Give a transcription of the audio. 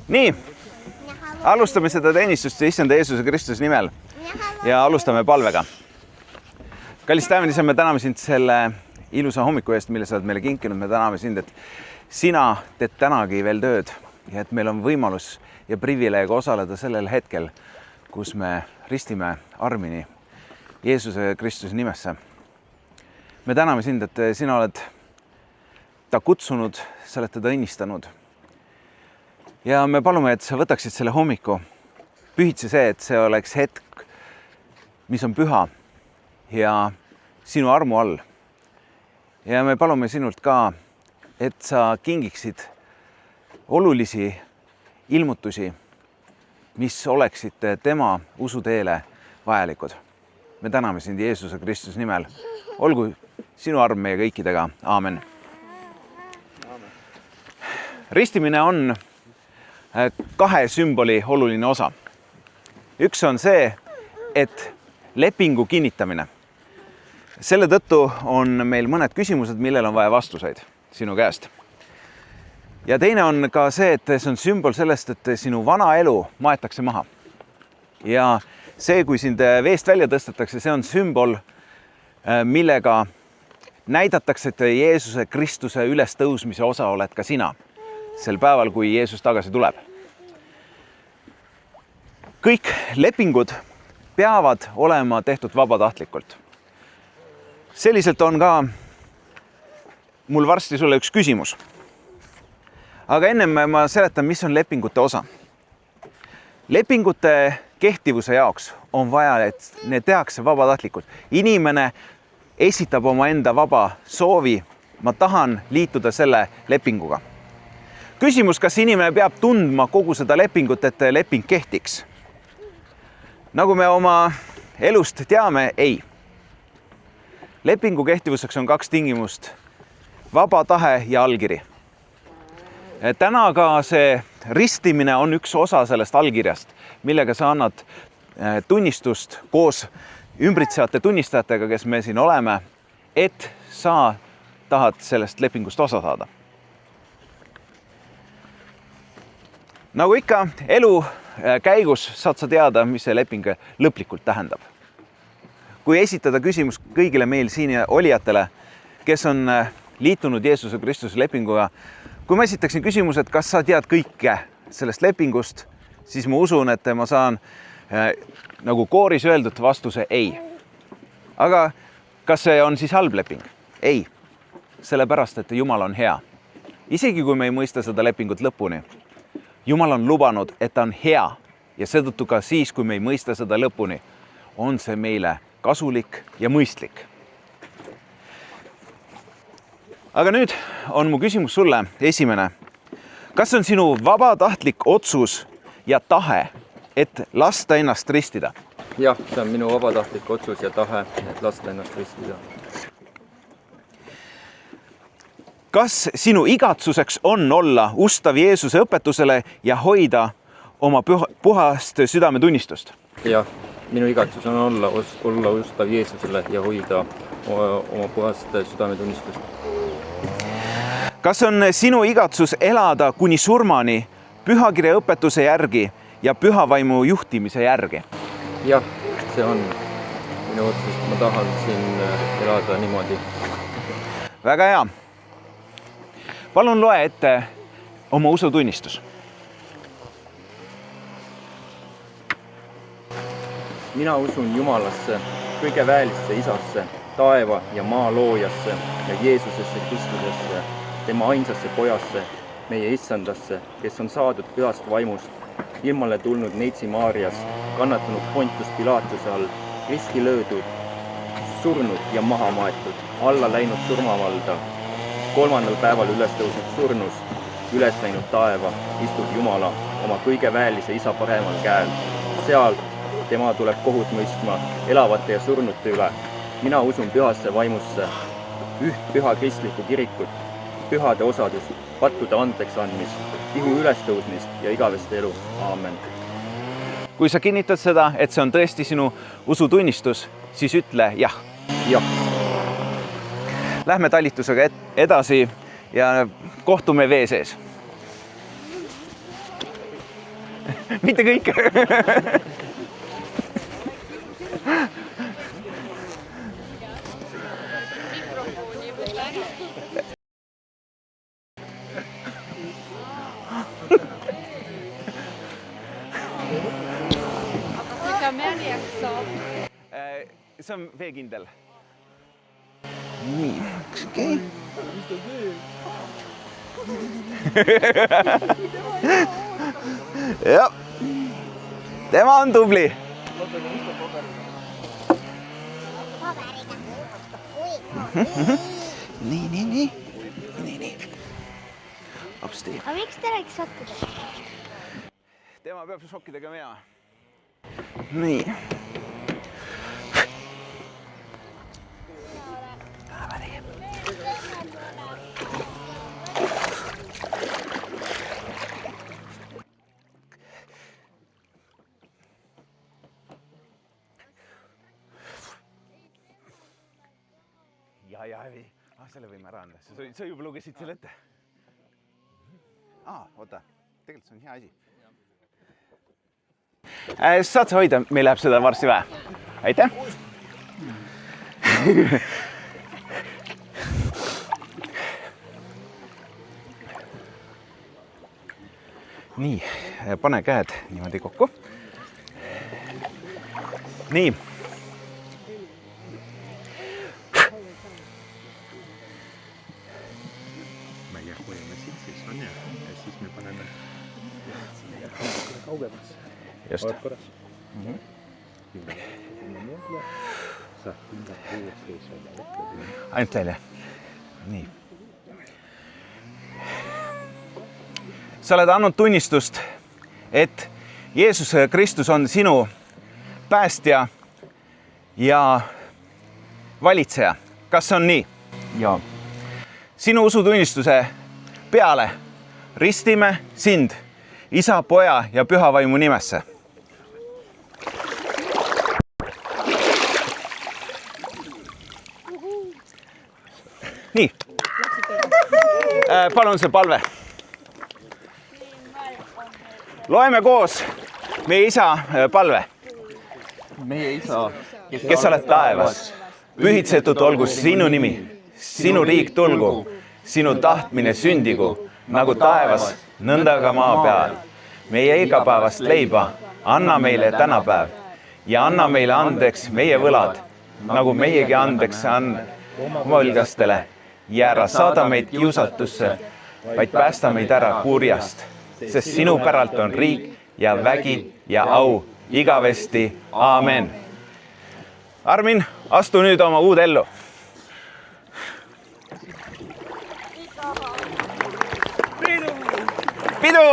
Nii, alustame seda teenistust Issanda Jeesuse Kristuse nimel ja alustame palvega. Kallis Taevani, me täname sind selle ilusa hommiku eest, mille sa oled meile kinkinud. Me täname sind, et sina teed tänagi veel tööd ja et meil on võimalus ja privileeg osaleda sellel hetkel, kus me ristime armini Jeesuse Kristuse nimesse. Me täname sind, et sina oled ta kutsunud, sa oled teda õnnistanud. Ja me palume, et sa võtaksid selle hommiku. Pühitse see, et see oleks hetk, mis on püha ja sinu armu all. Ja me palume sinult ka, et sa kingiksid olulisi ilmutusi, mis oleksid tema usuteele vajalikud. Me täname sind Jeesuse Kristuse nimel. Olgu sinu arm meie kõikidega. Aamen. Ristimine on kahe sümboli oluline osa. Üks on see, et lepingu kinnitamine. Selle tõttu on meil mõned küsimused, millel on vaja vastuseid sinu käest. Ja teine on ka see, et see on sümbol sellest, et sinu vana elu maetakse maha. Ja see, kui sind veest välja tõstetakse, see on sümbol, millega näidatakse, et Jeesuse Kristuse ülestõusmise osa oled ka sina sel päeval, kui Jeesus tagasi tuleb. Kõik lepingud peavad olema tehtud vabatahtlikult. Selliselt on ka mul varsti sulle üks küsimus. Aga ennem ma seletan, mis on lepingute osa. Lepingute kehtivuse jaoks on vaja, et need tehakse vabatahtlikult. Inimene esitab oma enda vaba soovi, ma tahan liituda selle lepinguga. Küsimus, kas inimene peab tundma kogu seda lepingut, et leping kehtiks? Nagu me oma elust teame, ei. Lepingu kehtivuseks on kaks tingimust, vaba tahe ja allkiri. Täna ka see ristimine on üks osa sellest allkirjast, millega sa annad tunnistust koos ümbritsevate tunnistajatega, kes me siin oleme, et sa tahad sellest lepingust osa saada. Nagu ikka, elu käigus saad sa teada, mis see leping lõplikult tähendab. Kui esitada küsimus kõigile meil siin olijatele, kes on liitunud Jeesuse Kristuse lepinguga, kui ma esitaksin küsimus, et kas sa tead kõike sellest lepingust, siis ma usun, et ma saan nagu kooris öeldud vastuse ei. Aga kas see on siis halb leping? Ei, sellepärast, et Jumal on hea. Isegi kui me ei mõista seda lepingut lõpuni, Jumal on lubanud, et ta on hea ja seetõttu ka siis, kui me ei mõista seda lõpuni, on see meile kasulik ja mõistlik. Aga nüüd on mu küsimus sulle esimene. Kas on sinu vabatahtlik otsus ja tahe, et lasta ennast ristida? Jah, see on minu vabatahtlik otsus ja tahe, et lasta ennast ristida. Kas sinu igatsuseks on olla ustav Jeesuse õpetusele ja hoida oma puhast südametunnistust? Jah, minu igatsus on olla ustav Jeesusele ja hoida oma puhast südametunnistust. Kas on sinu igatsus elada kuni surmani pühakirja õpetuse järgi ja pühavaimu juhtimise järgi? Jah, see on minu otsus. Ma tahan siin elada niimoodi. Väga hea. Palun loe ette oma usutunnistus. Mina usun Jumalasse, kõige väelisse Isasse, taeva ja maa loojasse ja Jeesusesse Kristusesse, tema ainsasse pojasse, meie Issandasse, kes on saadud pühast vaimust, ilmale tulnud Neitsi Maariast, kannatanud Pontus Pilatuse all, risti löödud, surnud ja maha maetud, alla läinud surmavalda, 3. päeval üles tõusnud surnust, üles läinud taeva, istub Jumala oma kõige väelise Isa paremal käel. Sealt tema tuleb kohut mõistma elavate ja surnute üle. Mina usun pühasse vaimusse, üht püha kristlikku kirikut, pühade osadust, pattude andeks andmist, ihu ülestõusmist ja igavest elu. Aamen. Kui sa kinnitad seda, et see on tõesti sinu usutunnistus, siis ütle jah. Jah. Lähme talitusega edasi ja kohtume vee sees. Mitte kõik. Aga märjaks saab. See on veekindel. Nii, okei. Jah. Tema on tubli. Nii. Apsti. Aga miks te rääkis sokkidest? Tema peab sokkidega minema. Nii. Ja, selle võime ära anda. Sa juba lugesid selle ette. Oota, tegelikult see on hea asi. Saad sa hoida, meil läheb seda varsti vähe. Aitäh! Nii, pane käed niimoodi kokku. Nii. Meie hoiame siin siis on ja siis me paneme kaugemaks. Just. Oled korras? Sa hindad kuus sees välja. Ainult välja. Nii. Sa oled andnud tunnistust, et Jeesus Kristus on sinu päästja ja valitseja. Kas on nii? Jaa. Sinu usutunnistuse peale ristime sind Isa, Poja ja Püha Vaimu nimesse. Nii. Palun see palve. Loeme koos meie Isa palve. Meie Isa, Kes oled taevas, pühitsetud olgu sinu nimi, sinu riik tulgu, sinu tahtmine sündigu, nagu taevas, nõnda ka maa peal. Meie igapäevast leiba anna meile tänapäev ja anna meile andeks meie võlad, nagu meiegi andeks oma võlgastele. Ja ära saada meid kiusatusse, vaid päästa meid ära kurjast, sest sinu päralt on riik ja vägi ja au igavesti. Aamen. Armin, astu nüüd oma uude ellu. Pidu!